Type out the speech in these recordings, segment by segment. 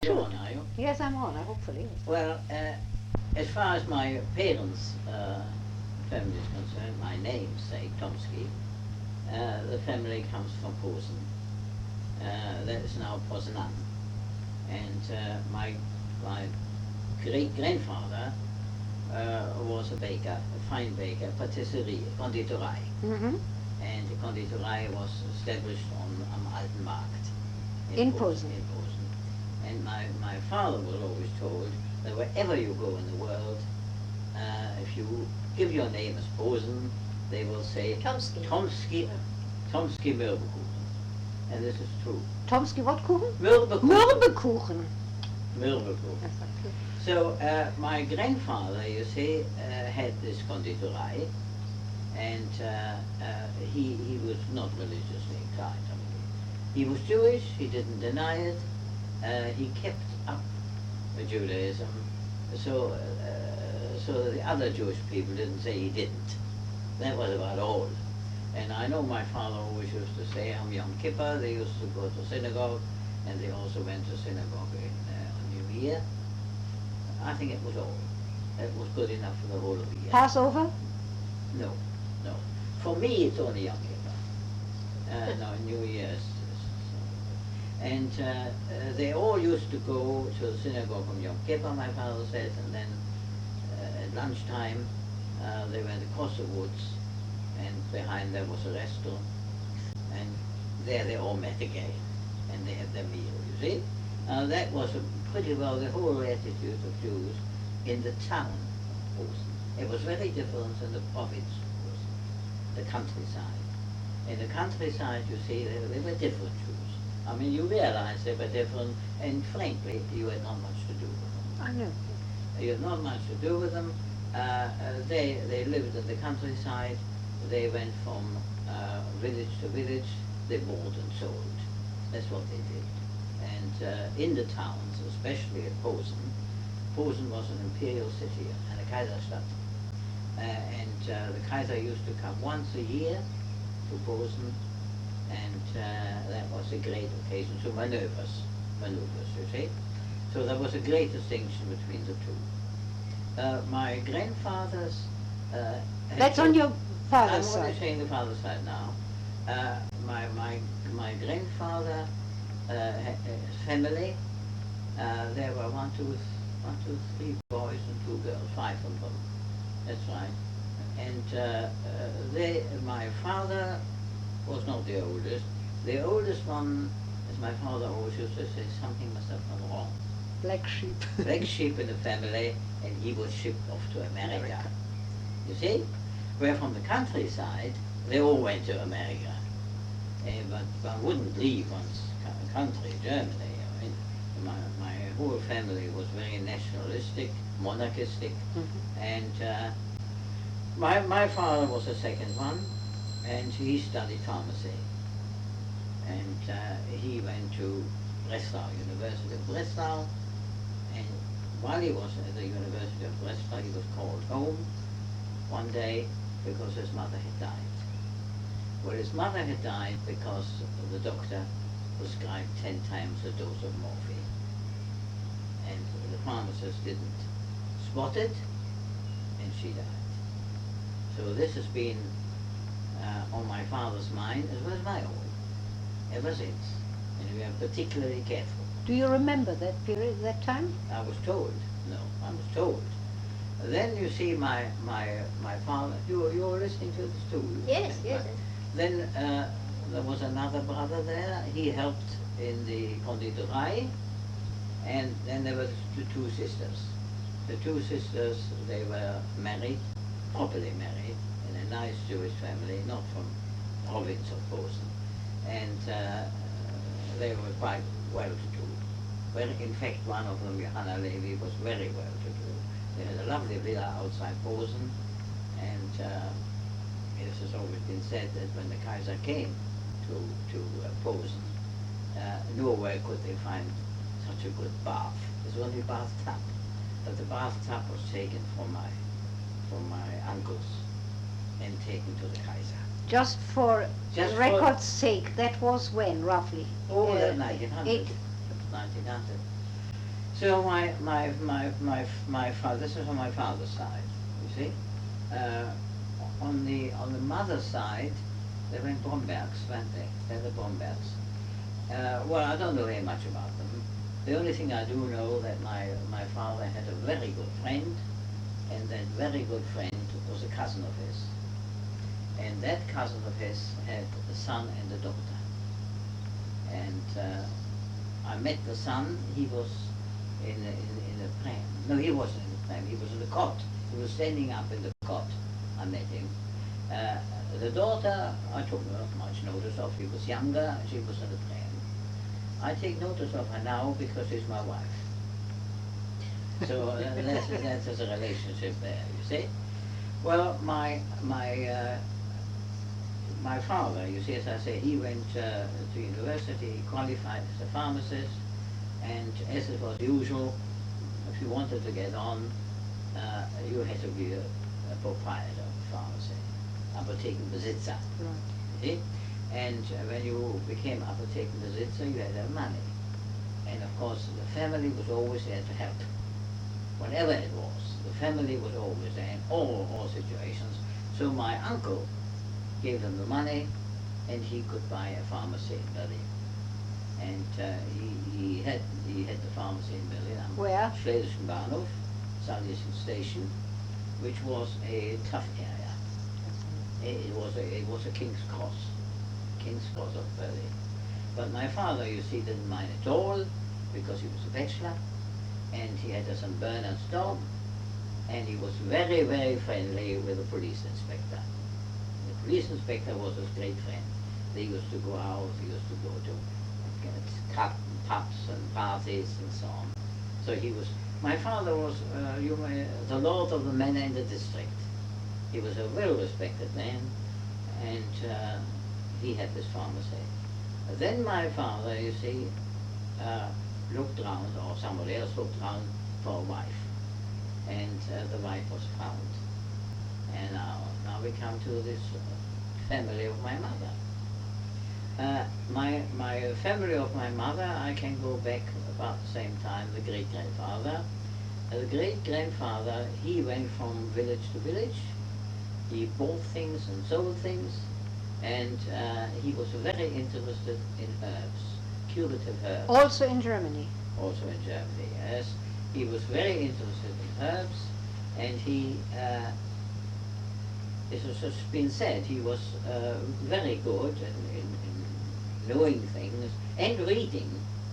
You're Sure. on, are you? Yes, I'm on, hopefully. Well, as far as my parents' family is concerned, my namesake, Tomski, the family comes from Posen. That is now Poznan. And my great-grandfather was a baker, a fine baker, patisserie, conditorei. Mm-hmm. And the conditorei was established on am Alten Markt In Posen. In Posen. And my father was always told that wherever you go in the world, if you give your name as Posen, they will say Tomski. Tomski Mürbekuchen. And this is true. Tomski what kuchen? Mürbekuchen. Mürbekuchen. Mürbekuchen. Yes, okay. So my grandfather, you see, had this conditorei, and he was not religiously inclined. I mean, he was Jewish, he didn't deny it, he kept up Judaism, so the other Jewish people didn't say he didn't. That was about all. And I know my father always used to say on Yom Kippur they used to go to synagogue, and they also went to synagogue on New Year. I think it was all. It was good enough for the whole of the year. Passover? No, no. For me, it's only Yom Kippur. No, New Year's. And they all used to go to the synagogue on Yom Kippur, my father said, and then at lunchtime they went across the woods, and behind there was a restaurant, and there they all met again, and they had their meal, you see. That was pretty well the whole attitude of Jews in the town of Posen. It was very different in the province of Posen, the countryside. In the countryside, you see, they were different Jews. I mean, you realize they were different, and frankly, you had not much to do with them. I know. You had not much to do with them. They lived in the countryside. They went from village to village. They bought and sold. That's what they did. And in the towns, especially at Posen, Posen was an imperial city and a Kaiserstadt. The Kaiser used to come once a year to Posen, and that was a great occasion to maneuvers, you see. So there was a great distinction between the two. My grandfather's... That's on your father's I'm side. only saying the father's side now. My grandfather family, there were one, two, three boys and two girls, 5 of them. That's right. And my father was not the oldest. The oldest one, as my father always used to say, something must have gone wrong. Black sheep. Black sheep in the family, and he was shipped off to America. You see? Where from the countryside, they all went to America. But one wouldn't leave one's country, Germany. I mean, my whole family was very nationalistic, monarchistic, and my father was the second one, and he studied pharmacy. And he went to Breslau, University of Breslau, and while he was at the University of Breslau, he was called home one day because his mother had died. Well, his mother had died because the doctor prescribed 10 times the dose of morphine. And the pharmacist didn't spot it, and she died. So this has been on my father's mind as well as my own, ever since. And we are particularly careful. Do you remember that period, that time? I was told. No, I was told. Then you see my father, you were listening to this too? Yes, yes. Then there was another brother there. He helped in the conditorei, and then there were the 2 sisters. The 2 sisters, they were married, properly married, in a nice Jewish family, not from province of Posen, and they were quite well-to-do. Well, in fact, one of them, Johanna Levi, was very well-to-do. They had a lovely villa outside Posen, and it has always been said that when the Kaiser came to Posen, nowhere could they find such a good bath. There's only bathtub, but the bathtub was taken from my uncles and taken to the Kaiser. Just for Just for- record's sake, that was when, roughly? Oh, that Uh, 1900. eight- 1900. So my father, this is on my father's side, you see. Uh, on the mother's side, they went Brombergs, weren't they? They're the Brombergs. Well, I don't know very much about them. The only thing I do know that my father had a very good friend, and that very good friend was a cousin of his. And that cousin of his had a son and a daughter. And I met the son. He was in a pram. No, he wasn't in the pram. He was in the cot. He was standing up in the cot. I met him. The daughter, I took not much notice of. He was younger. She was in the pram. I take notice of her now because she's my wife. So that's a relationship there. You see. Well, my father, you see, as I say, he went to university, he qualified as a pharmacist, and as it was usual, if you wanted to get on, you had to be a proprietor of a pharmacy, Apothekenbesitzer. Right. See? And when you became Apothekenbesitzer, you had to have money. And of course, the family was always there to help. Whatever it was, the family was always there in all situations. So my uncle gave them the money, and he could buy a pharmacy in Berlin. And he had the pharmacy in Berlin. Where? Schlesischen Bahnhof, Salzischen Station, which was a tough area. It was a King's Cross of Berlin. But my father, you see, didn't mind at all, because he was a bachelor, and he had a St. Bernard's dog, and he was very, very friendly with the police inspector. The police inspector was his great friend. They used to go out, they used to go to pubs and parties and so on. So my father was the lord of the manor in the district. He was a well-respected man, and he had this pharmacy. Then my father, you see, looked round, or somebody else looked round for a wife, and the wife was found. And now we come to this family of my mother. My family of my mother, I can go back about the same time, the great-grandfather. The great-grandfather, he went from village to village. He bought things and sold things, and he was very interested in herbs, curative herbs. Also in Germany. Also in Germany, yes. He was very interested in herbs, and he, it has been said, he was very good in knowing things and reading.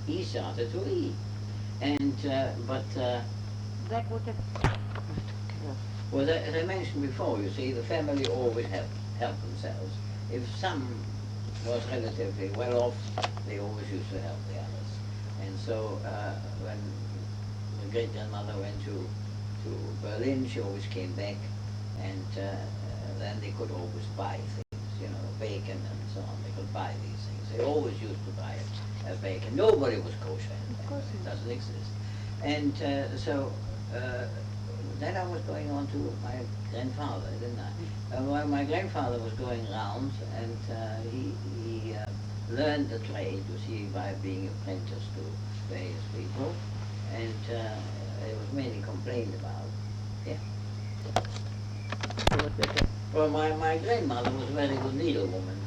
He started to read. And, That would have... well, as I mentioned before, you see, the family always helped themselves. If some was relatively well off, they always used to help the others. And so when my great-grandmother went to Berlin, she always came back, and then they could always buy things, you know, bacon and so on. They could buy these things. They always used to buy bacon. Nobody was kosher. It doesn't exist. And then I was going on to my grandfather, didn't I? Well, my grandfather was going round, and he learned the trade, you see, by being apprenticed to various people, and it was mainly complained about. Yeah. Well, my grandmother was a very good needlewoman,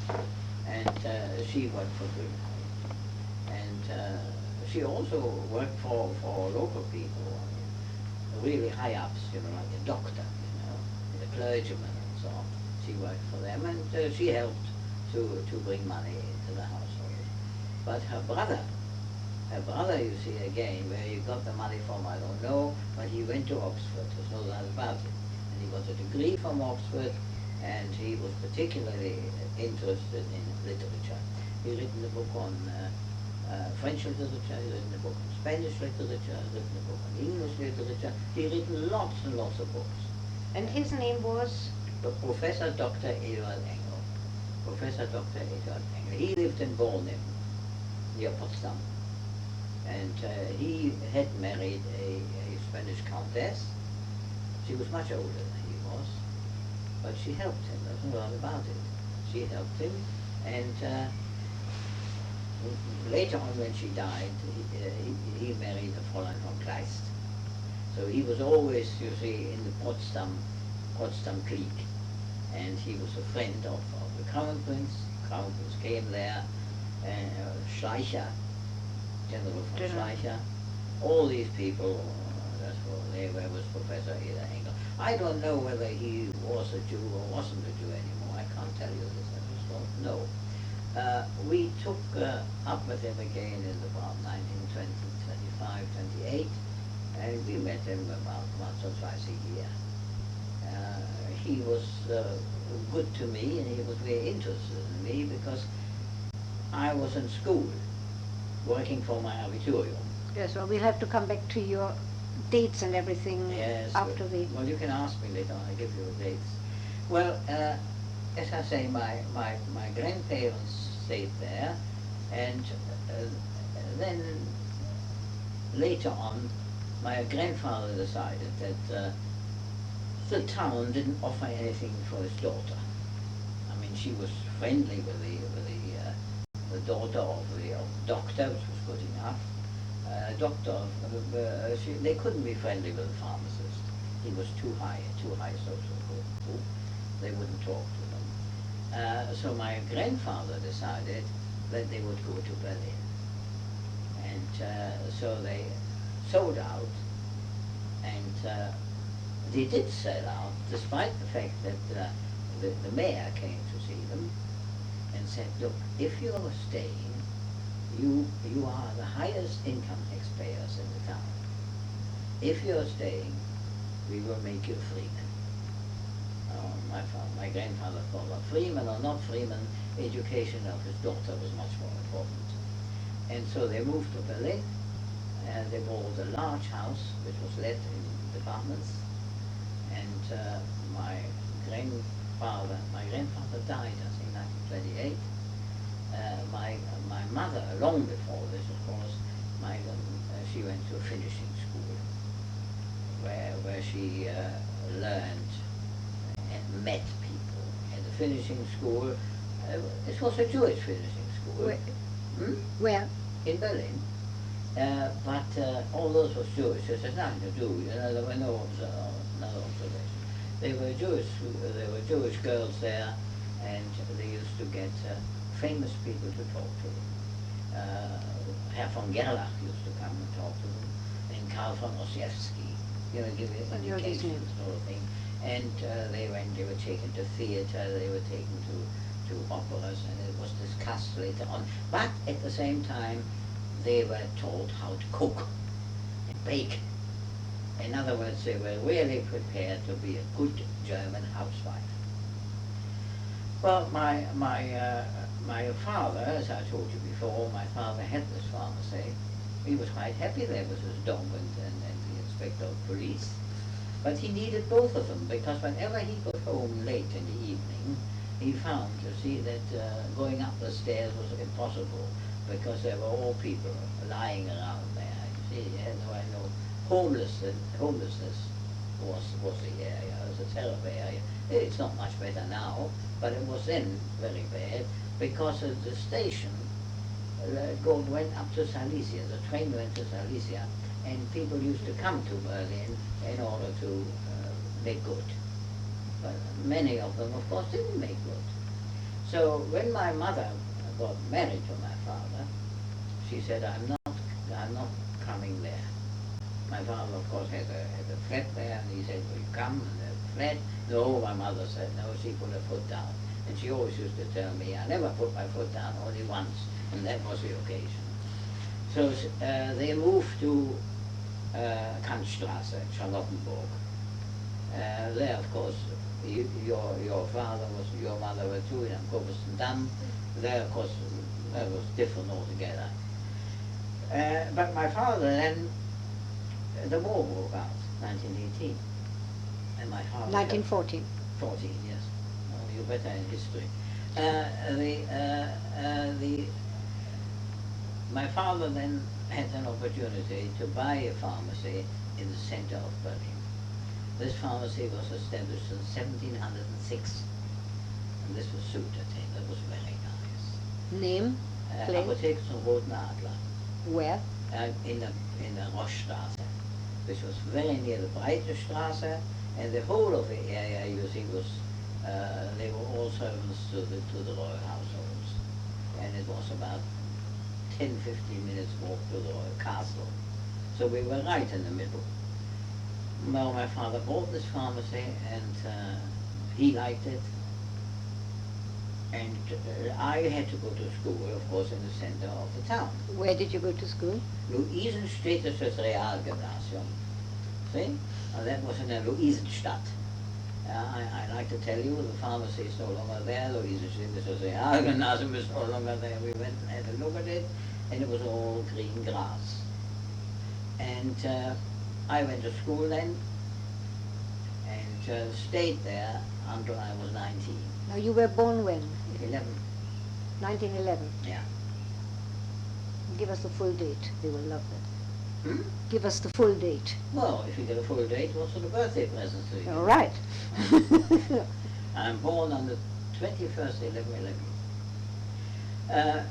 and she worked for good money. And she also worked for local people, really high ups, you know, like a doctor, you know, and a clergyman and so on. She worked for them, and she helped to bring money into the household. But her brother, you see, again, where he got the money from, I don't know, but he went to Oxford, there's no doubt about it. And he got a degree from Oxford, and he was particularly interested in literature. He written a book on French literature, he written a book on Spanish literature, he written a book on English literature. He written lots and lots of books. And his name was? Professor Dr. Eduard Engel. Professor Dr. Eduard Engel. He lived in Bornem, near Potsdam. And he had married a Spanish countess. She was much older than he was, but she helped him, there's no doubt about it. She helped him, and later on when she died, he married a Fräulein von Kleist. So he was always, you see, in the Potsdam clique. And he was a friend of the Crown Prince. Crown Prince came there, and Schleicher, General von Schleicher, all these people, that's what they were with Professor Eder Engel. I don't know whether he was a Jew or wasn't a Jew anymore. I can't tell you this, I just don't know. We took up with him again in about 1920, 25, 28, and we met him about once or twice a year. He was good to me, and he was very interested in me because I was in school working for my Abiturjum. Yes, well, we'll have to come back to your dates and everything Yes, after the... well, you can ask me later on, I give you the dates. Well, as I say, my grandparents stayed there, and then later on, my grandfather decided that the town didn't offer anything for his daughter. I mean, she was friendly with the daughter of the doctor, which was good enough. They couldn't be friendly with the pharmacist. He was too high social group. They wouldn't talk to them. So my grandfather decided that they would go to Berlin. And so they sold out, and they did sell out, despite the fact that the mayor came to see them and said, look, if you are staying, you are the highest income taxpayers in the town. If you are staying, we will make you freeman. My grandfather thought, well, freeman or not freeman, education of his daughter was much more important. And so they moved to Berlin, and they bought a large house, which was let in departments. And my grandfather died, I think, 1928. My mother, long before this, of course, she went to a finishing school, where she learned and met people. And the finishing school, it was a Jewish finishing school. Where? Where? In Berlin. But all those was Jewish. It had nothing to do. There were no observations. They were Jewish girls there, and they used to get famous people to talk to them. Herr von Gerlach used to come and talk to them, and Karl von Ossietzky, give indications, sort of thing. And they were taken to theater. They were taken to operas, and it was discussed later on. But at the same time, they were taught how to cook and bake. In other words, they were really prepared to be a good German housewife. Well, my father, as I told you before, my father had this pharmacy. He was quite happy there with his dog and the inspector of police. But he needed both of them, because whenever he got home late in the evening, he found, you see, that going up the stairs was impossible, because there were all people lying around there. You see, homelessness was the area. It was a terrible area. It's not much better now, but it was then very bad, because at the station went up to Silesia. The train went to Silesia, and people used to come to Berlin in order to make good. But many of them, of course, didn't make good. So when my mother got married to my father, she said, I'm not coming there. My father, of course, had a flat there, and he said, will you come? And the flat? No, my mother said, no, she put her foot down. And she always used to tell me, I never put my foot down, only once, and that was the occasion. So they moved to Kantstraße, Charlottenburg. There, of course, your father was, your mother were too, in Amkovenstendam. There, of course, that was different altogether. But my father then, the war broke out, 1918. And my father... 1914. 14, yes. Oh, you're better in history. My father then had an opportunity to buy a pharmacy in the center of Berlin. This pharmacy was established in 1706, and this was Sutertin. That was very nice. Name? Place? Apotheke zum Roten Adler. Where? In the Rossstraße, which was very near the Breitenstraße, and the whole of the area you see was, they were all servants to the royal households. And it was about 10-15 minutes walk to the royal castle. So we were right in the middle. Well, my father bought this pharmacy and he liked it. And I had to go to school, of course, in the center of the town. Where did you go to school? Luisenstädtisches Realgymnasium. See? That was in the Luisenstadt. I like to tell you, the pharmacy is no longer there, Luisenstädtisches Realgymnasium is no longer there. We went and had a look at it, and it was all green grass. And I went to school then, and stayed there until I was 19. Now you were born when? 11. 1911. Yeah. Give us the full date. They will love that. Hmm? Give us the full date. Well, if you get a full date, what's the birthday present to you? All right. I'm born on the 21st, 11/11.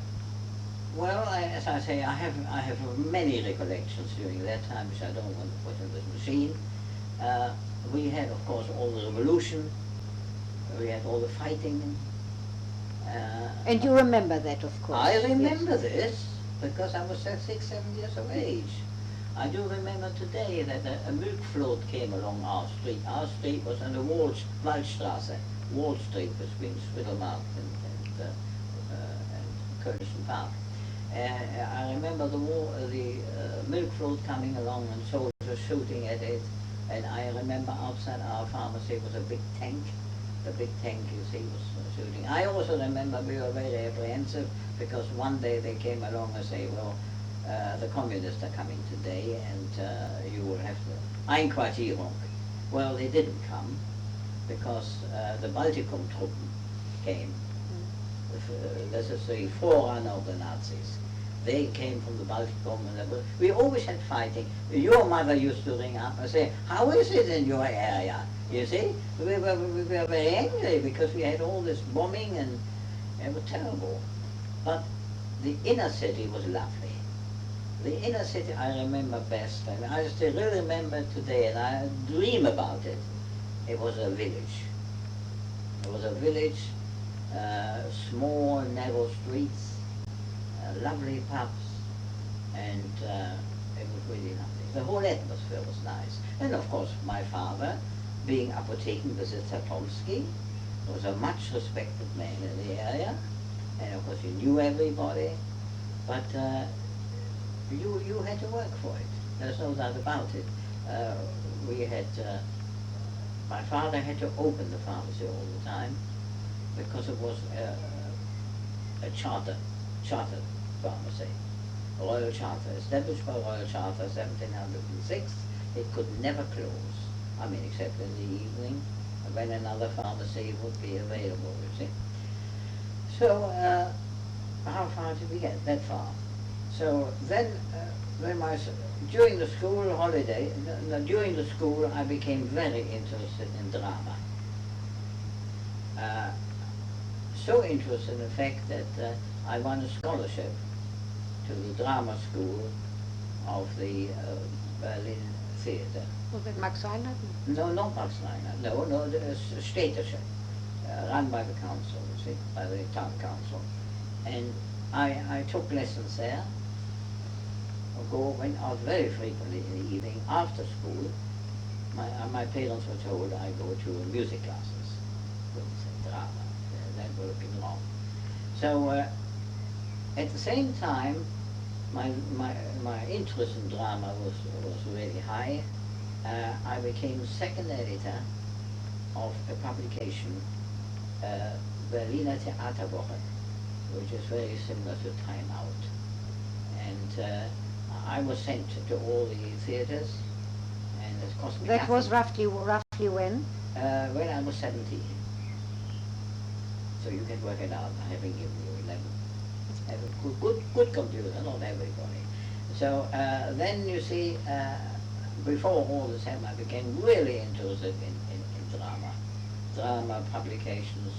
Well, as I say, I have many recollections during that time, which I don't want to put in this machine. We had, of course, all the revolution. We had all the fighting. And you remember that, of course. I remember Yes. this because I was 6-7 years of age. I do remember today that a milk float came along our street. Our street was on the Waldstraße, Wall Street between Spittelmarkt and Königsen Park. I remember the milk float coming along and soldiers shooting at it. And I remember outside our pharmacy was a big tank. The big tank, you see, was shooting. I also remember we were very apprehensive because one day they came along and say, well, the communists are coming today and you will have to Einquartierung. Well, they didn't come because the Baltikum-Truppen came. This is the forerunner of the Nazis. They came from the Baltikum and we always had fighting. Your mother used to ring up and say, how is it in your area? You see, we were very angry because we had all this bombing and it was terrible. But the inner city was lovely. The inner city I remember best, and I still remember today, and I dream about it. It was a village. It was a village, small, narrow streets, lovely pubs, and it was really lovely. The whole atmosphere was nice. And of course, my father, being Apothekenbesitzer Tomski, was a much respected man in the area, and of course he knew everybody, but you had to work for it. There's no doubt about it. My father had to open the pharmacy all the time because it was a chartered pharmacy, a royal charter, established by royal charter 1706. It could never close. I mean, except in the evening, when another pharmacy would be available, you see. So, how far did we get? That far. So then, during the school holiday, during the school, I became very interested in drama. So interested, in fact, that I won a scholarship to the drama school of the Berlin Theater. Was it Max Reinhardt? No, not Max Reinhardt. No, the Städtische, run by the council, you see, by the town council. And I took lessons there. Went out very frequently in the evening after school. My parents were told I go to music classes, wouldn't say drama. That would have been wrong. So at the same time, my interest in drama was really high. I became second editor of a publication, Berliner Theaterwoche, which is very similar to Time Out. And I was sent to all the theaters, and it cost me That nothing. was roughly when? When I was 17. So you can work it out, having given you 11. Have a good computer, not everybody. So then you see, before all this happened, I became really interested in drama publications,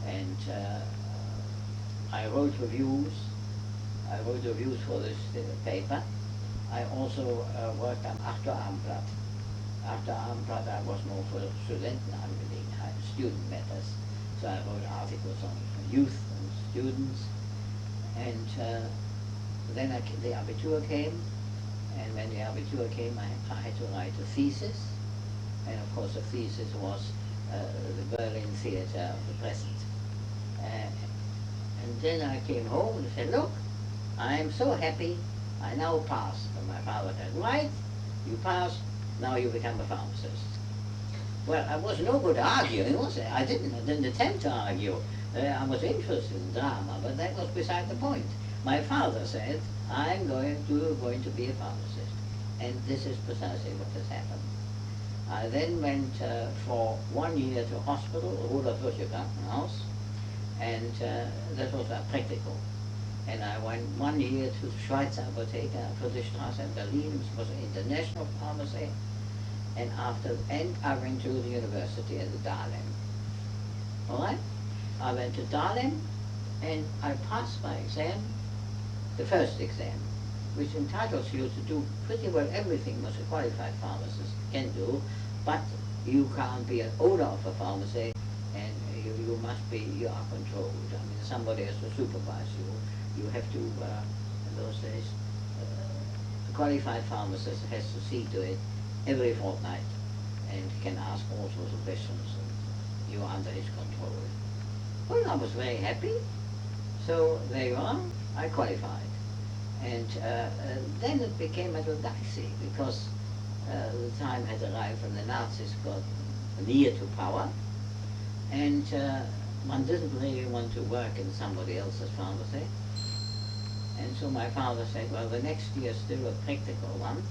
and I wrote reviews. I wrote reviews for this paper. I also worked on Achterarmblatt. Achterarmblatt, I was more for Studentenangelegenheiten, student matters. So I wrote articles on youth and students. And then the Abitur came, and when the Abitur came, I had to write a thesis. And of course the thesis was the Berlin theater of the present. And then I came home and said, look, I am so happy, I now passed. And my father said, right, you passed, now you become a pharmacist. Well, I was no good arguing, was I? I didn't attempt to argue. I was interested in drama, but that was beside the point. My father said, I'm going to be a pharmacist. And this is precisely what has happened. I then went for 1 year to hospital, Rudolf Virchow Krankenhaus, and that was practical. And I went 1 year to Schweizer Apotheker, Friedrichstraße in Berlin, it was an international pharmacy. And I went to the university at Dahlem. All right? I went to Dahlem, and I passed my exam, the first exam, which entitles you to do pretty well everything what a qualified pharmacist can do, but you can't be an owner of a pharmacy, and you are controlled. I mean, somebody has to supervise you. You have to, in those days, a qualified pharmacist has to see to it every fortnight, and can ask all sorts of questions, and you are under his control. Well, I was very happy, so there you are, I qualified. And then it became a little dicey, because the time had arrived when the Nazis got near to power, and one didn't really want to work in somebody else's pharmacy. And so my father said, well, the next year is still a practical one,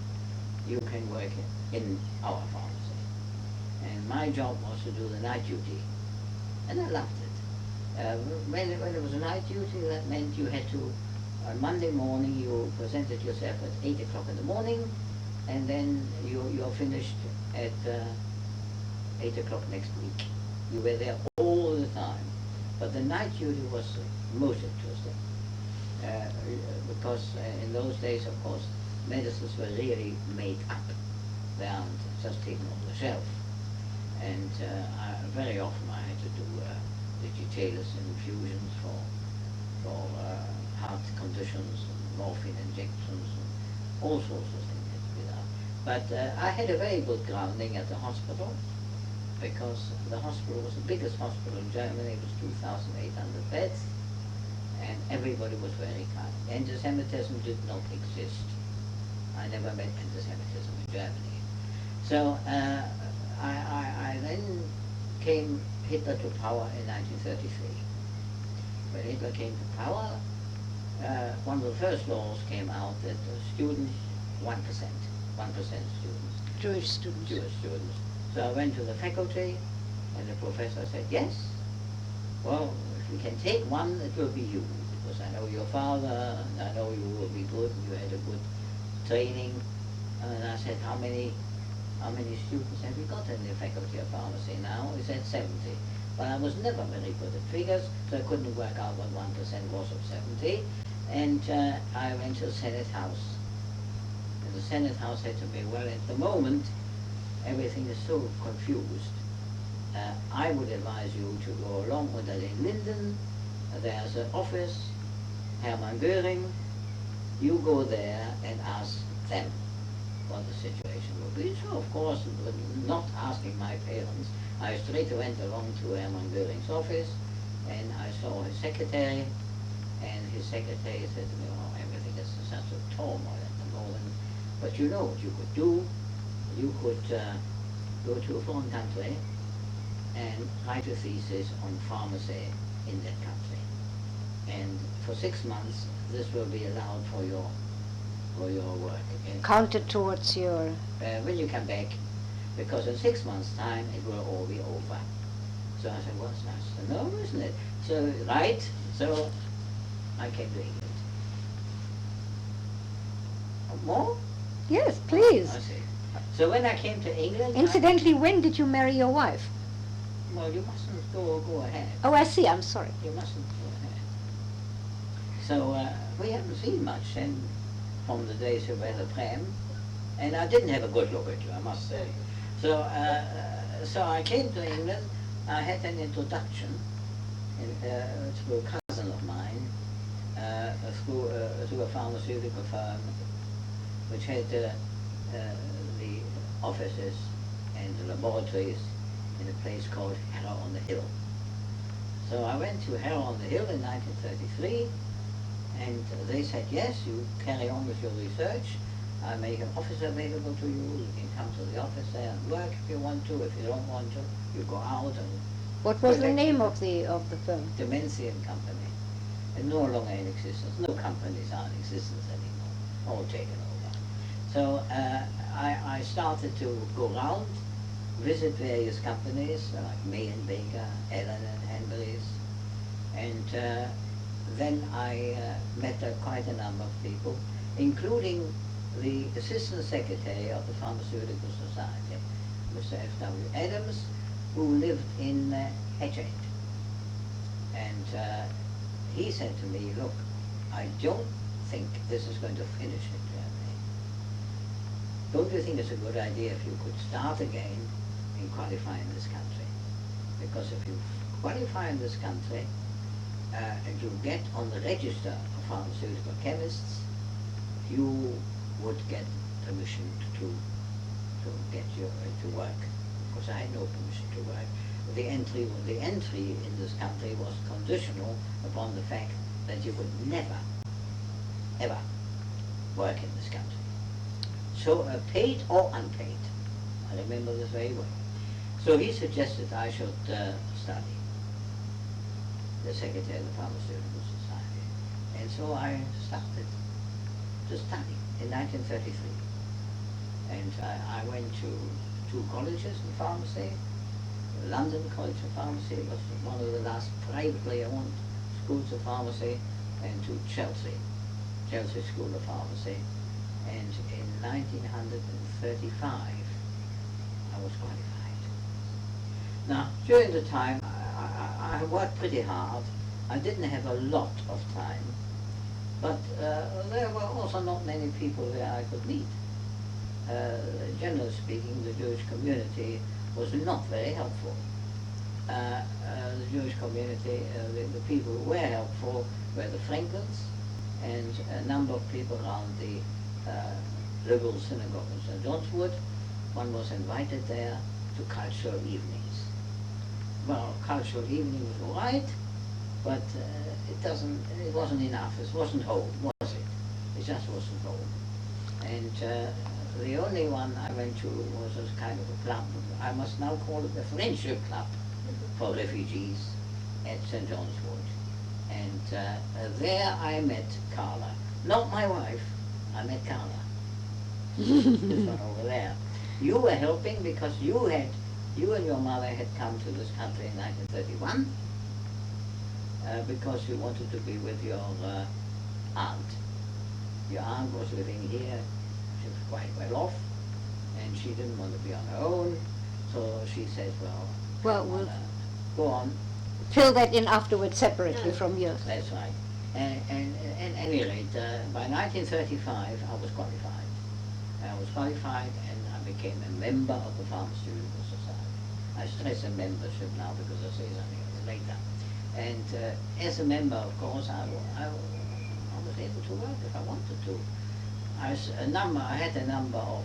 you can work in our pharmacy. And my job was to do the night duty, and I loved it. When it was a night duty, that meant you had to, on Monday morning, you presented yourself at 8 o'clock in the morning, and then you're finished at 8 o'clock next week. You were there all the time. But the night duty was most interesting, because in those days, of course, medicines were really made up. They aren't just taken off the shelf. And very often I had to do digitalis infusions for heart conditions, and morphine injections, and all sorts of things had to be done. But I had a very good grounding at the hospital, because the hospital was the biggest hospital in Germany. It was 2,800 beds, and everybody was very kind. Anti-Semitism did not exist. I never met anti-Semitism in Germany. So I then came Hitler to power in 1933. When Hitler came to power, one of the first laws came out that students, 1% students. Jewish students. Jewish students. So I went to the faculty, and the professor said, yes, well, if we can take one, it will be you, because I know your father, and I know you will be good, and you had a good training. And I said, how many students have we got in the faculty of pharmacy now? He said 70. But I was never very good at figures, so I couldn't work out what 1% was of 70. And I went to the Senate House. And the Senate House said to me, well, at the moment, everything is so confused. I would advise you to go along with that in Linden. There's an office, Hermann Göring. You go there and ask them what the situation will be. So, of course, not asking my parents, I straight went along to Hermann Göring's office, and I saw his secretary, and his secretary said to me, oh, everything is in such a turmoil at the moment, but you know what you could do? You could go to a foreign country and write a thesis on pharmacy in that country. And for 6 months, this will be allowed for your work. And Counted towards your... when you come back, because in 6 months' time, it will all be over. So I said, well, it's nice to know, isn't it? So, right, so I came to England. More? Yes, please. I see. So when I came to England... Incidentally, when did you marry your wife? Well, you mustn't go ahead. Oh, I see, I'm sorry. You mustn't go ahead. So we haven't seen much then from the days of Werner Prem, and I didn't have a good look at you, I must say. So, so I came to England. I had an introduction through a cousin of mine, through a pharmaceutical firm, which had the offices and the laboratories in a place called Harrow on the Hill. So I went to Harrow on the Hill in 1933, and they said, yes, you carry on with your research. I make an office available to you. You can come to the office there and work if you want to. If you don't want to, you go out and... What was the name of the firm? Dementia Company. And no longer in existence. No companies are in existence anymore. All taken over. So I started to go around, visit various companies like May and Baker, Allen and Henry's, and then I met quite a number of people, including the Assistant Secretary of the Pharmaceutical Society, Mr. F.W. Adams, who lived in Hedgehog. And he said to me, look, I don't think this is going to finish in Germany. Don't you think it's a good idea if you could start again and qualify in this country? Because if you qualify in this country and you get on the register of pharmaceutical chemists, you would get permission to get you to work. Because I had no permission to work. The entry in this country was conditional upon the fact that you would never, ever work in this country. So paid or unpaid. I remember this very well. So he suggested I should study the Secretary of the Pharmaceutical Society. And so I started to study in 1933. And I went to 2 colleges in pharmacy. London College of Pharmacy was one of the last privately owned schools of pharmacy, and to Chelsea School of Pharmacy. And in 1935, I was qualified. Now, during the time, I worked pretty hard. I didn't have a lot of time, but there were also not many people there I could meet. Generally speaking, the Jewish community was not very helpful. The Jewish community, the people who were helpful were the Frankens and a number of people around the liberal synagogue in St. John's Wood. One was invited there to cultural evenings. Well, cultural evening was all right, but it wasn't enough. It wasn't home, was it? It just wasn't home. And the only one I went to was a kind of a club. I must now call it a friendship club for refugees at St. John's Wood. And there I met Carla. Not my wife, I met Carla. This one over there. You were helping because you and your mother had come to this country in 1931 because you wanted to be with your aunt. Your aunt was living here. She was quite well off, and she didn't want to be on her own, so she said, well, we'll go on. Fill that in afterwards separately from yours. That's right. And at any rate, by 1935, I was qualified. I was qualified, and I became a member of the Pharmaceutical Society. I stress a membership now because I'll say something later. And as a member, of course, I was able to work if I wanted to. I had a number of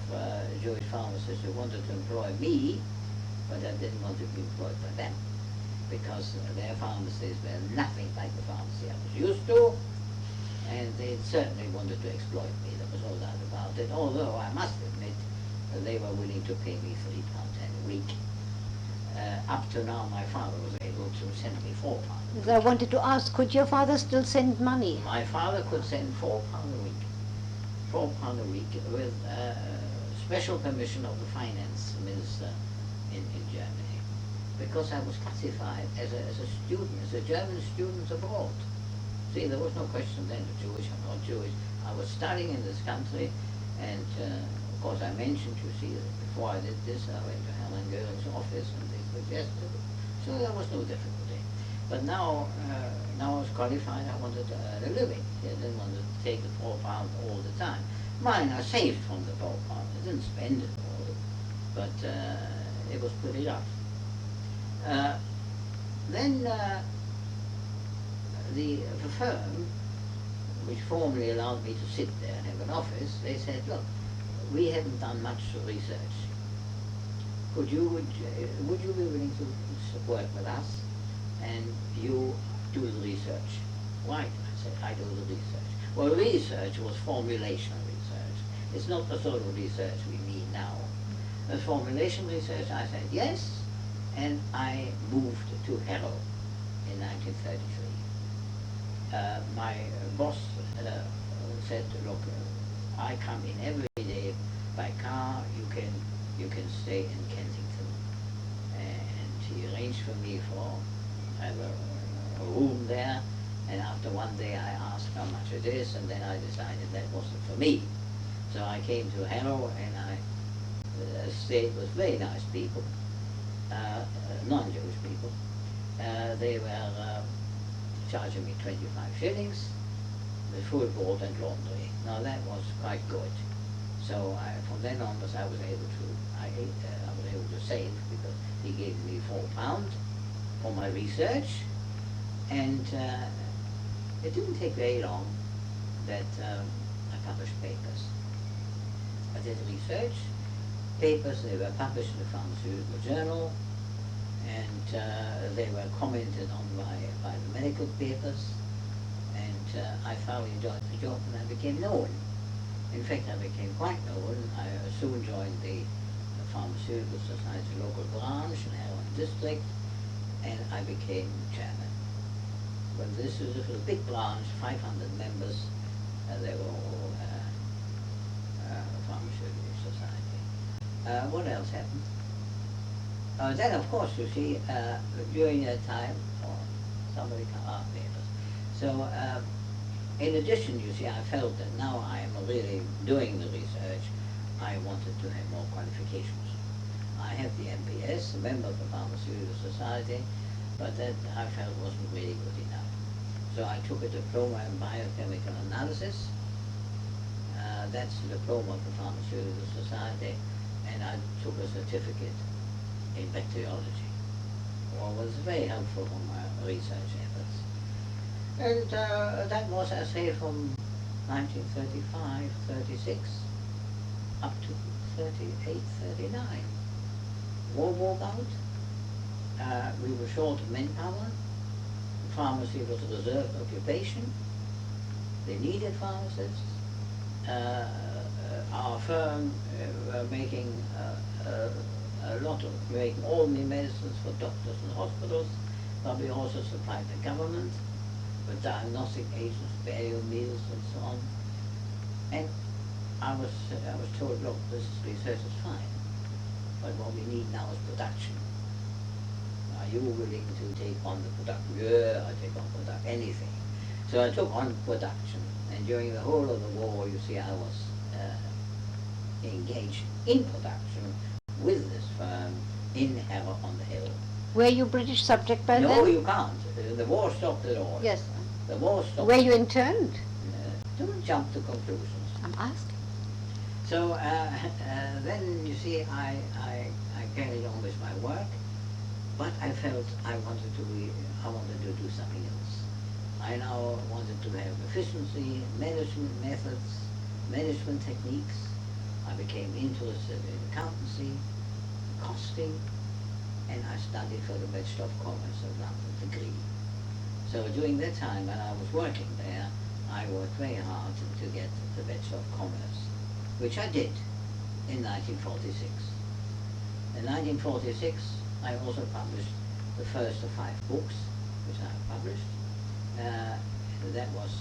Jewish pharmacists who wanted to employ me, but I didn't want to be employed by them because their pharmacies were nothing like the pharmacy I was used to, and they certainly wanted to exploit me. There was no doubt about it, although I must admit that they were willing to pay me £3 a week. Up to now, my father was able to send me £4. I wanted to ask, could your father still send money? My father could send £4 a week. £4 a week with special permission of the finance minister in Germany, because I was classified as a student, as a German student abroad. See, there was no question then of Jewish or not Jewish. I was studying in this country, and of course I mentioned, you see, that before I did this, I went to Helen Goering's office and they suggested it. So there was no difficulty. But now I was qualified, I wanted to earn a living. I didn't want to take the £4 all the time. Mine I saved from the £4. I didn't spend it all, but it was pretty rough. Then the firm, which formally allowed me to sit there and have an office, they said, look, we haven't done much research. Would you be willing to work with us and you do the research? Right, I said, I do the research. Well, research was formulation research. It's not the sort of research we need now. The formulation research, I said yes, and I moved to Harrow in 1933. My boss said, look, I come in every day by car, you can stay in Kensington. And he arranged for me for have a room there, and after one day I asked how much it is, and then I decided that wasn't for me. So I came to Harrow and I stayed with very nice people, non-Jewish people. They were charging me 25 shillings with full board and laundry. Now that was quite good. So from then onwards I was able to save, because he gave me £4 for my research, and it didn't take very long that I published papers. I did research papers, they were published in the Pharmaceutical Journal, and they were commented on by the medical papers, and I thoroughly enjoyed the job, and I became known. In fact, I became quite known. I soon joined the Pharmaceutical Society local branch in Harrow District, and I became chairman. But this was a big branch, 500 members, they were all Pharmaceutical Society. What else happened? Then, of course, you see, during that time, somebody come out papers. So, in addition, you see, I felt that now I am really doing the research, I wanted to have more qualifications. I have the MPS, a member of the Pharmaceutical Society, but that I felt wasn't really good enough. So I took a diploma in biochemical analysis. That's the diploma of the Pharmaceutical Society, and I took a certificate in bacteriology. Well, it was very helpful for my research efforts. And that was, I say, from 1935, 36, up to 38, 39. War broke out. We were short of manpower. Pharmacy was a reserved occupation. They needed pharmacists. Our firm were making making all the medicines for doctors and hospitals, but we also supplied the government with diagnostic agents, burial meals, and so on. And I was told, look, this research is fine, but what we need now is production. Are you willing to take on the production? Yeah, I take on anything. So I took on production, and during the whole of the war, you see, I was engaged in production with this firm in Harrow on the Hill. Were you British subject by then? No, you can't. The war stopped it all. Yes. The war stopped. Were you interned? Don't jump to conclusions. I'm asking. So then, you see, I carried on with my work, but I felt I wanted to do something else. I now wanted to have efficiency, management methods, management techniques. I became interested in accountancy, costing, and I studied for the Bachelor of Commerce and got a degree. So during that time when I was working there, I worked very hard to get the Bachelor of Commerce, which I did in 1946. In 1946, I also published the first of 5 books, which I published. That was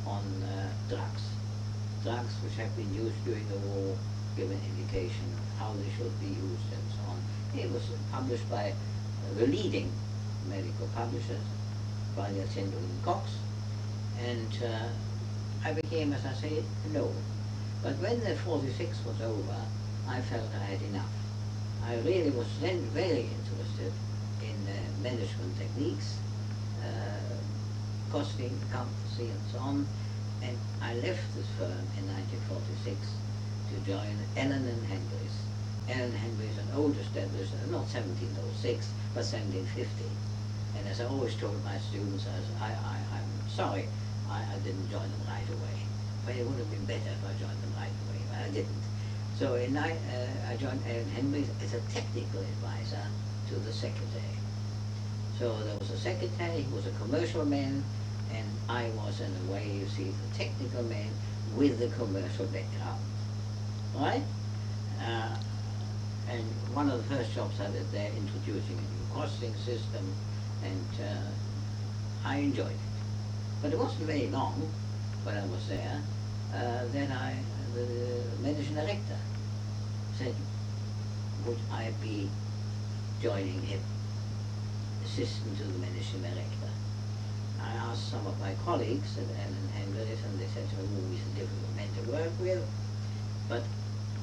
on drugs which have been used during the war, given indication of how they should be used and so on. It was published by the leading medical publishers, by Tyndall and Cox, and I became, as I say, known. But when the 46 was over, I felt I had enough. I really was then very interested in management techniques, costing, accountancy and so on. And I left this firm in 1946 to join Allen and Henry's. Allen Henry is an old established, not 1706, but 1750. And as I always told my students, I'm sorry I didn't join them right away. But it would have been better if I joined them right away, but I didn't. So I joined Allen Henry's as a technical advisor to the secretary. So there was a secretary, he was a commercial man, and I was, in a way, you see, the technical man with the commercial background. Right? And one of the first jobs I did there, introducing a new costing system, and I enjoyed it. But it wasn't very long when I was there. Then the managing director said, would I be joining him, assistant to the managing director? I asked some of my colleagues at Allen Henry's, and they said to me, oh, he's a difficult man to work with. But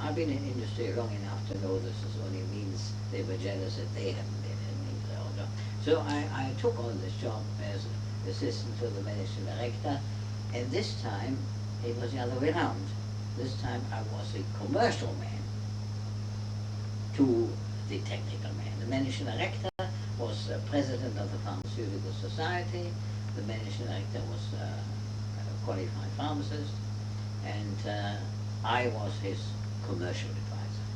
I've been in industry long enough to know this is only means they were jealous that they haven't been in it. So I took on this job as assistant to the managing director, and this time it was the other way around. This time I was the commercial man to the technical man. The managing director was president of the Pharmaceutical Society. The managing director was a qualified pharmacist, and I was his commercial advisor.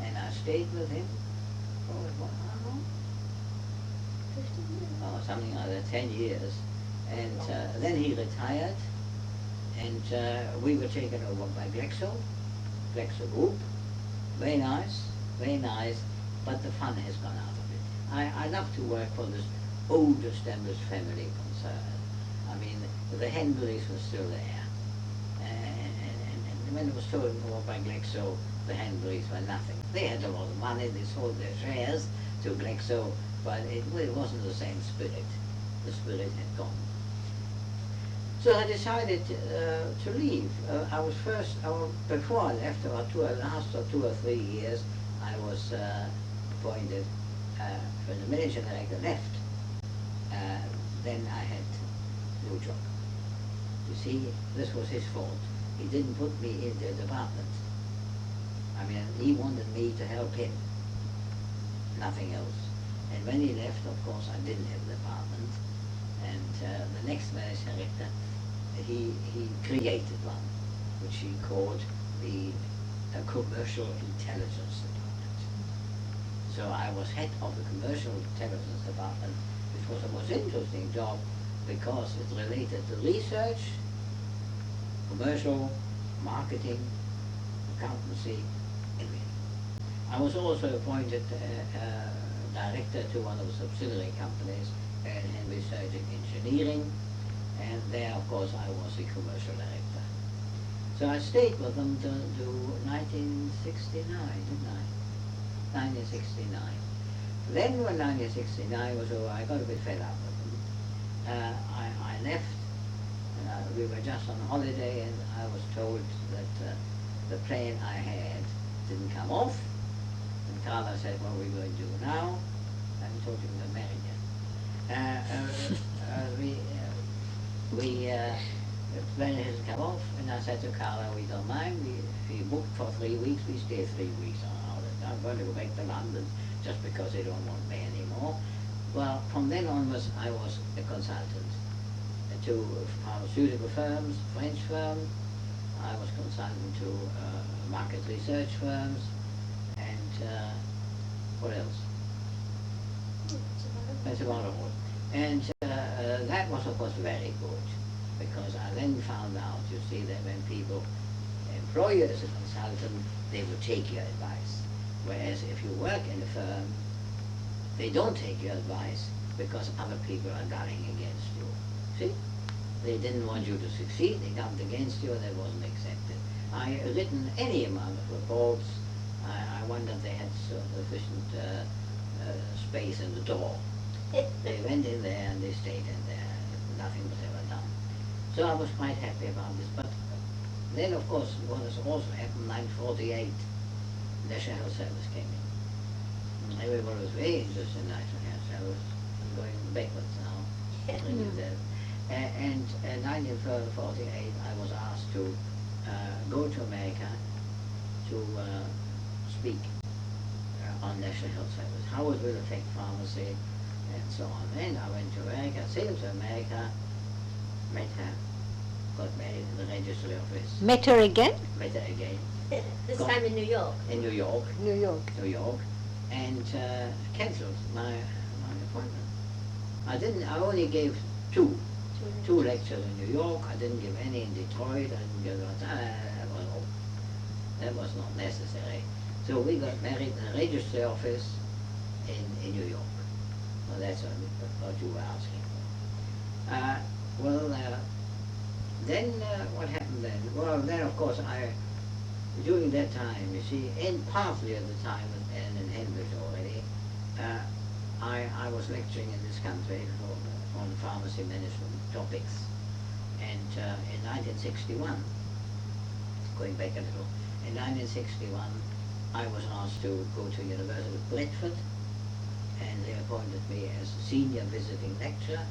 And I stayed with him for, how long? 15 years. Oh, something like that, 10 years. And then he retired, and we were taken over by Glaxo Group. Very nice, but the fun has gone out of it. I love to work for this old established family concern. I mean, the Henrys were still there. And when it was taken over by Glaxo, the Henrys were nothing. They had a lot of money, they sold their shares to Glaxo, but it wasn't the same spirit. The spirit had gone. So I decided to leave. Before I left, about 2 or 3 years, I was appointed, when the managing director left, then I had no job. You see, this was his fault. He didn't put me in the department. I mean, he wanted me to help him, nothing else. And when he left, of course, I didn't have a department. And the next managing director, he created one, which he called the Commercial Intelligence Department. So I was head of the Commercial Intelligence Department, which was the most interesting job because it related to research, commercial, marketing, accountancy, everything. I was also appointed director to one of the subsidiary companies in research and engineering, and there, of course, I was the commercial director. So I stayed with them to 1969, didn't I? 1969. Then when 1969 was over, I got a bit fed up with them. I left. We were just on holiday, and I was told that the plane I had didn't come off. And Carla said, what are we going to do now? I told him to marry the plane hasn't come off, and I said to Carla, we don't mind. We booked for 3 weeks, we stay 3 weeks on holiday. I'm going to go back to London just because they don't want me anymore. Well, from then onwards, I was a consultant to pharmaceutical firms, French firms. I was consultant to market research firms, and what else? That's about all. And that was, of course, very good, because I then found out, you see, that when people employ you as a consultant, they will take your advice. Whereas if you work in a firm, they don't take your advice because other people are gunning against you. See? They didn't want you to succeed, they gunned against you, and that wasn't accepted. I had written any amount of reports. I wondered they had sufficient space in the door. They went in there and they stayed in there. Nothing was ever done. So I was quite happy about this. But then, of course, what has also happened, 1948, National Health Service came in. Everyone was very interested in National Health Service. I'm going backwards now. And in 1948, I was asked to go to America to speak on National Health Service, how it will affect pharmacy and so on. And I went to America, sailed to America, met her, got married in the registry office. Met her again? Met her again. This time in New York. In New York. New York. New York, and cancelled my appointment. I only gave two lectures in New York. I didn't give any in Detroit. I didn't give that was not necessary. So we got married in the registry office in New York. Well, that's what you were asking for. Then what happened then? Well, then of course during that time, you see, and partly at the time and in Cambridge already, I was lecturing in this country on pharmacy management topics. And in 1961, going back a little, in 1961, I was asked to go to University of Bradford, and they appointed me as a senior visiting lecturer,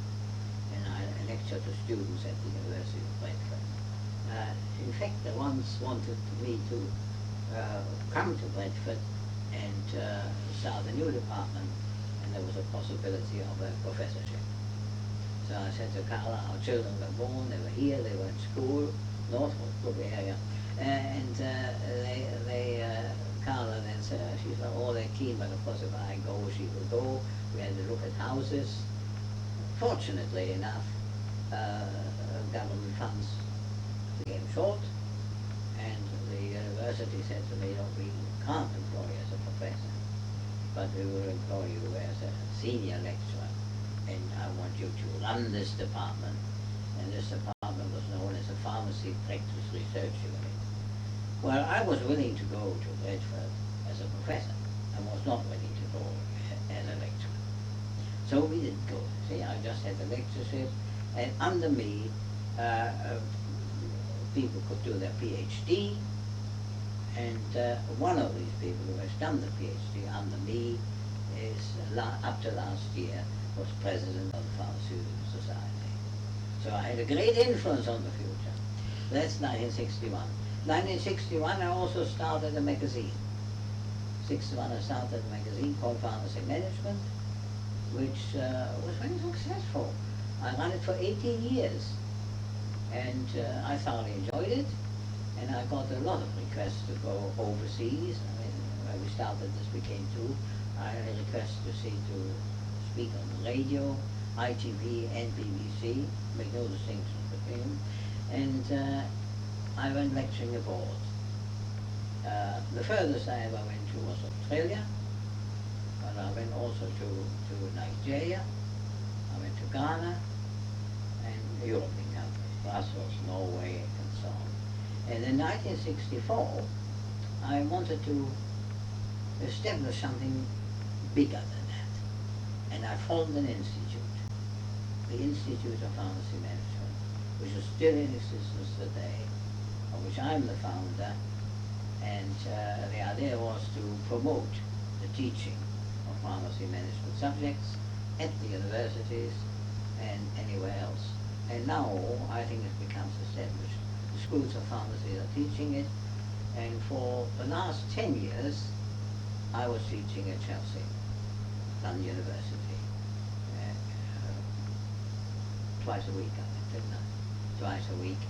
and I lectured to students at the University of Bradford. In fact, they once wanted me to come to Bradford and start a new department, and there was a possibility of a professorship. So I said to Carla, our children were born, they were here, they were in school, Northwood area, and Carla then said, she said, oh, they're keen, but of course if I go, she will go. We had to look at houses. Fortunately enough, government funds became short, and the university said to me, look, we can't employ you as a professor, but we will employ you as a senior lecturer, and I want you to run this department. And this department was known as the Pharmacy Practice Research Unit. Well, I was willing to go to Bradford as a professor. I was not willing to go as a lecturer. So we didn't go. See, I just had the lectureship, and under me, people could do their PhD, and one of these people who has done the PhD under me is, up to last year, was president of the Pharmaceutical Society. So I had a great influence on the future. That's 1961. 1961, I also started a magazine. 61, I started a magazine called Pharmacy Management, which was very successful. I ran it for 18 years, and I thoroughly enjoyed it, and I got a lot of requests to go overseas. I mean, when we started this, we came to, I had a request to speak on the radio, ITV and BBC, make no distinction between them, and I went lecturing abroad. The furthest I ever went to was Australia, but I went also to Nigeria, I went to Ghana, and European countries, Brussels, Norway, and so on. And in 1964, I wanted to establish something bigger than that, and I formed an institute, the Institute of Pharmacy Management, which is still in existence today, of which I'm the founder, and the idea was to promote the teaching of pharmacy management subjects at the universities and anywhere else. And now I think it becomes established. The schools of pharmacy are teaching it, and for the last 10 years I was teaching at Chelsea, London University, twice a week I went, didn't I? Twice a week.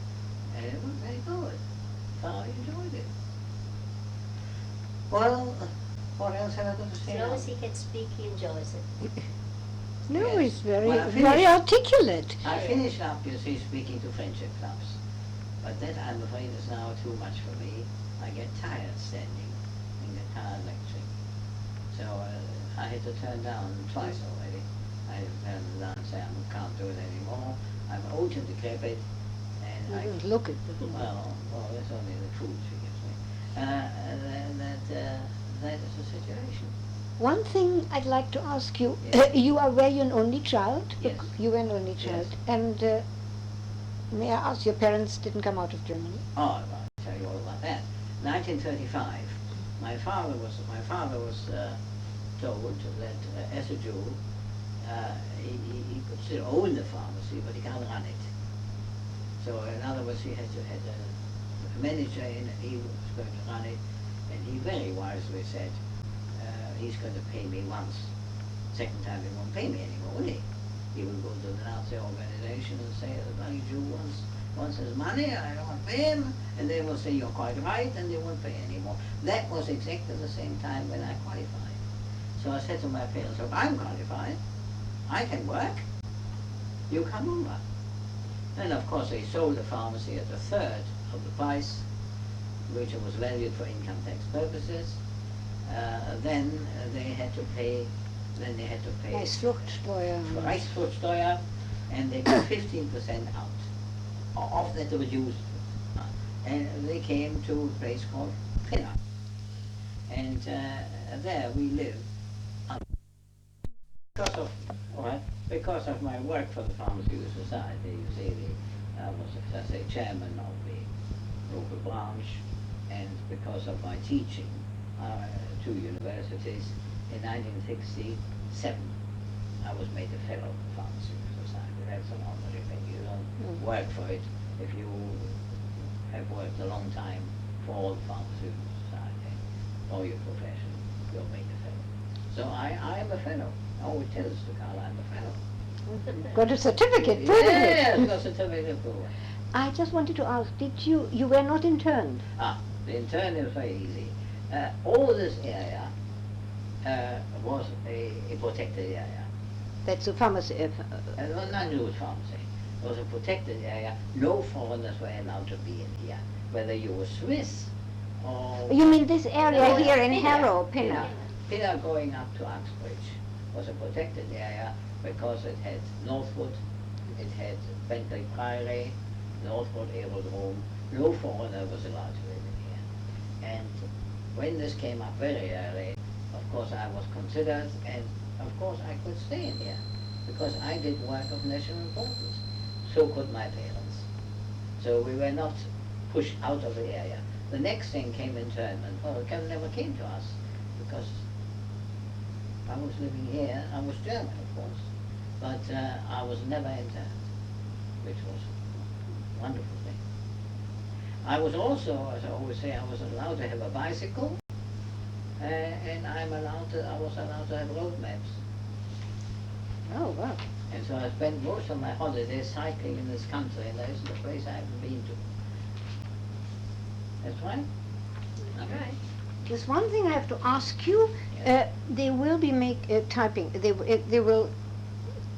And it was very good. I enjoyed it. Well, what else have I got to say? As long as he can speak, he enjoys it. No, Yes. he's very, Well, I very finished- articulate. I finished up, you see, speaking to friendship clubs. But that, I'm afraid, is now too much for me. I get tired standing and get tired lecturing. So I had to turn down twice already. I had to turn down and say I can't do it anymore. I'm old and decrepit, and You I don't look at them. well, that's only the truth she gives me. That is the situation. One thing I'd like to ask you, Yes. were you an only child? Yes. You were an only child. Yes. And may I ask, your parents didn't come out of Germany? Oh, I'll tell you all about that. 1935, my father was told that as a Jew, he could still own the pharmacy, but he can't run it. So in other words, he had a manager and he was going to run it, and he very wisely said, he's going to pay me once. Second time he won't pay me anymore, will he? He will go to the Nazi organization and say, the bloody Jew wants his money, I don't want to pay him, and they will say, you're quite right, and they won't pay anymore. That was exactly the same time when I qualified. So I said to my parents, look, I'm qualified, I can work, you come over. And of course they sold the pharmacy at a third of the price, which was valued for income tax purposes. Then they had to pay Reichsfluchtsteuer. Reichsfluchtsteuer, and they got 15% out of that reduced. And they came to a place called Pinner. And there we lived. Because of my work for the Pharmaceutical Society, you see, I was, as I say, chairman of the local branch, and because of my teaching two universities, in 1967 I was made a fellow of the Pharmaceutical Society. That's an honorary thing. You don't work for it if you have worked a long time for the Pharmaceutical Society or your profession, you're made a fellow. So I am a fellow. I always tell us to Carl, I'm a fellow. Got a certificate, proving it. Yes, got a certificate for it. I just wanted to ask, you were not interned? The intern is very easy. All this area was a protected area. That's a pharmacy. Not Jewish pharmacy. It was a protected area. No foreigners were allowed to be in here, whether you were Swiss or... You mean this area No, here in Pinner. Harrow, Pinner? Pinner going up to Uxbridge was a protected area because it had Northwood, it had Bentley Priory, Northwood Aerodrome. No foreigner was allowed to live in here. And when this came up very early, of course I was considered, and of course I could stay in here because I did work of national importance. So could my parents. So we were not pushed out of the area. The next thing came internment. Well, it never came to us because I was living here. I was German, of course, but I was never interned, which was a wonderful thing. I was also, as I always say, I was allowed to have a bicycle, and I was allowed to have road maps. Oh, wow. And so I spent most of my holidays cycling in this country, and there isn't a place I haven't been to. That's right. Right. There's one thing I have to ask you. Yes. They will be typing. They will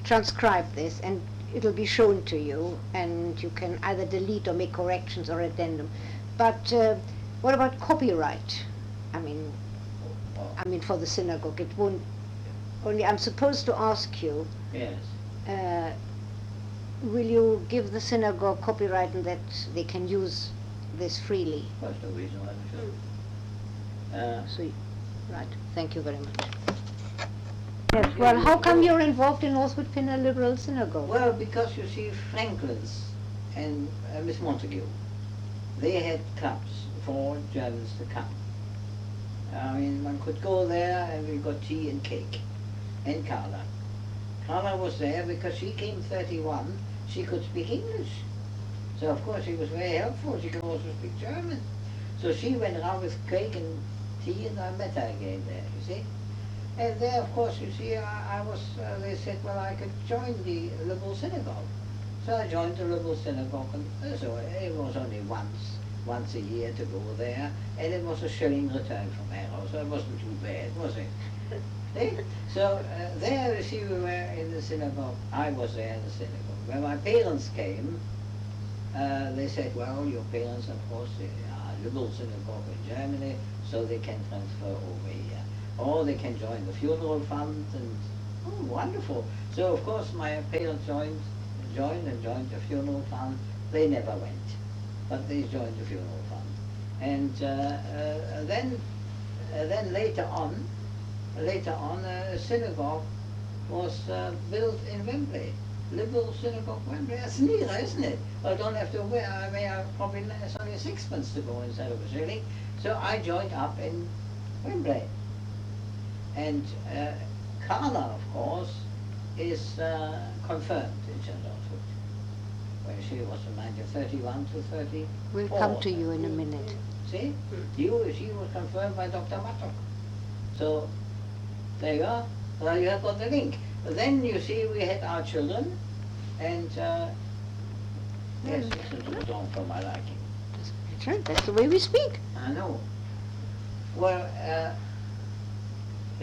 transcribe this, and it'll be shown to you, and you can either delete or make corrections or addendum. But what about copyright? I mean, for the synagogue, it won't. Only I'm supposed to ask you. Yes. Will you give the synagogue copyright and that they can use this freely? That's no reason why we should. Right. Thank you very much. Yes. Well, how come you're involved in Northwood Pinner Liberal Synagogue? Well, because you see, Franklin's and Miss Montague, they had clubs for Germans to come. I mean, one could go there and we got tea and cake. And Carla. Carla was there because she came 31, she could speak English. So of course she was very helpful, she could also speak German. So she went around with cake and tea, and I met her again there, you see. And there, of course, you see, they said, well, I could join the Liberal Synagogue. So I joined the Liberal Synagogue, and so it was only once a year to go there, and it was a shilling return from Harrow, so it wasn't too bad, was it? So there, you see, we were in the synagogue. I was there in the synagogue. When my parents came, they said, well, your parents, of course, are Liberal Synagogue in Germany, so they can transfer over here. Or they can join the funeral fund, and oh, wonderful. So, of course, my parents joined the funeral fund. They never went, but they joined the funeral fund. And then later on, a synagogue was built in Wembley. Liberal Synagogue Wembley. That's nearer, isn't it? I don't have to wear, probably it's only a sixpence to go instead of a shilling. So I joined up in Wembley. And Carla, of course, is confirmed in childhood. When she was from 1931 to 30. We'll come to you in a minute. See? She was confirmed by Dr. Mattock. So, there you are. Well, you have got the link. Then you see we had our children, and yes, it was wrong for my liking. That's right, that's the way we speak. I know. Well,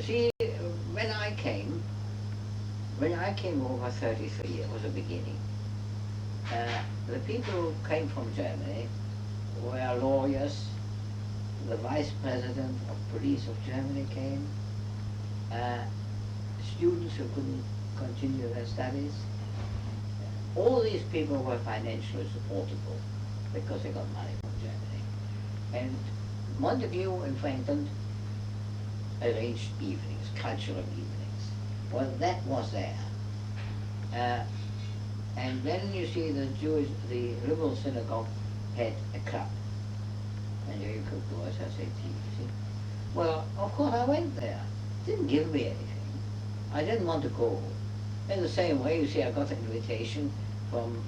see, when I came over 33, it was a beginning. The people who came from Germany were lawyers. The vice president of police of Germany came. Students who couldn't continue their studies. All these people were financially supportable because they got money from Germany. And Montague and Franklin arranged evenings, cultural evenings. Well, that was there. And then you see the liberal synagogue had a club. And there you could go as SAT, you see. Well, of course I went there. Didn't give me anything. I didn't want to go. In the same way, you see, I got an invitation from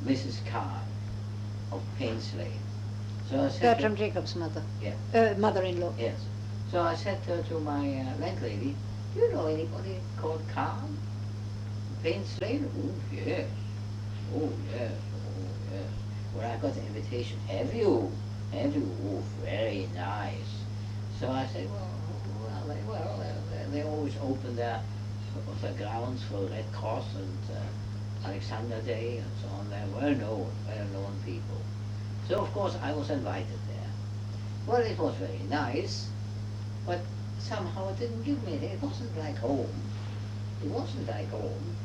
Mrs. Carr of Paisley. So I said Bertram Jacobs' mother. Yeah. Mother-in-law. Yes. So I said to my landlady, "Do you know anybody called Carr? Paisley?" "Oh, yes. Oh, yes. Oh, yes." Well, I got the invitation. Have you? Have you? Oh, very nice. So I said, they always open their grounds for Red Cross and Alexander Day and so on. They're well-known people. So of course I was invited there. Well, it was very nice, but somehow it didn't give me anything. It wasn't like home. It wasn't like home.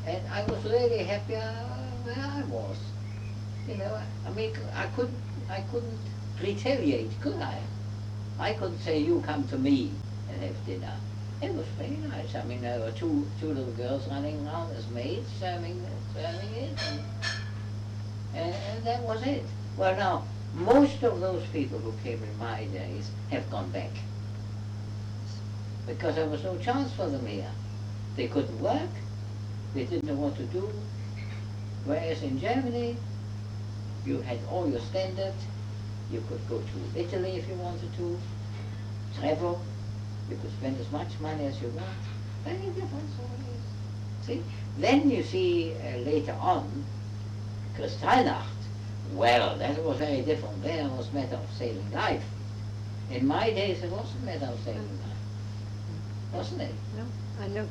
And I was really happier where I was. You know, I mean, I couldn't retaliate, could I? I couldn't say, "You come to me and have dinner." It was very nice. I mean, there were two little girls running around as maids, serving it, and that was it. Well, now, most of those people who came in my days have gone back. Because there was no chance for them here. They couldn't work, they didn't know what to do. Whereas in Germany, you had all your standards. You could go to Italy if you wanted to, travel. You could spend as much money as you want. Very different stories. See? Then you see later on, Kristallnacht. Well, that was very different. There was matter of saving life. In my days, it wasn't matter of saving life. Wasn't it? No, I know.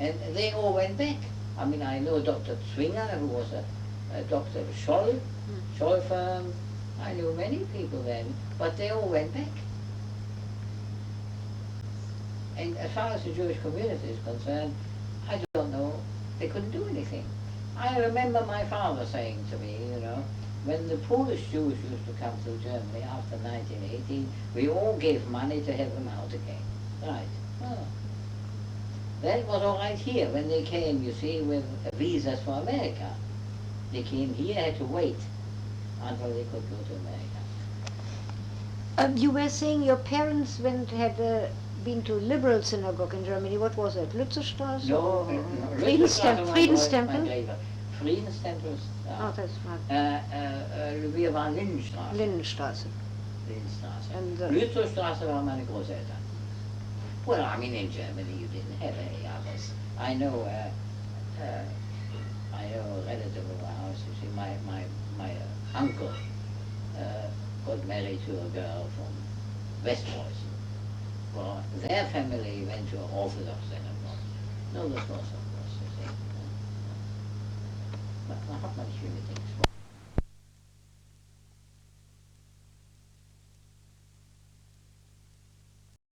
And they all went back. I mean, I know Dr. Zwinger, who was a doctor of Scholl firm. I knew many people then, but they all went back. And as far as the Jewish community is concerned, I don't know, they couldn't do anything. I remember my father saying to me, you know, when the Polish Jews used to come to Germany after 1918, we all gave money to have them out again. Right. Oh. That was all right here when they came, you see, with visas for America. They came here, had to wait until they could go to America. You were saying your parents had been to liberal synagogue in Germany. What was it? Lutzerstraße? No, Friedenstempel? Friedenstempel. Oh, that's right. Wir waren Lindenstraße. Lindenstraße. Lindenstraße. And Lutzerstraße waren meine Großeltern. Well, I mean, in Germany you didn't have any others. I know a relative of ours, you see, my uncle got married to a girl from Westpreußen. Well, their family went to an Orthodox synagogue. No, this was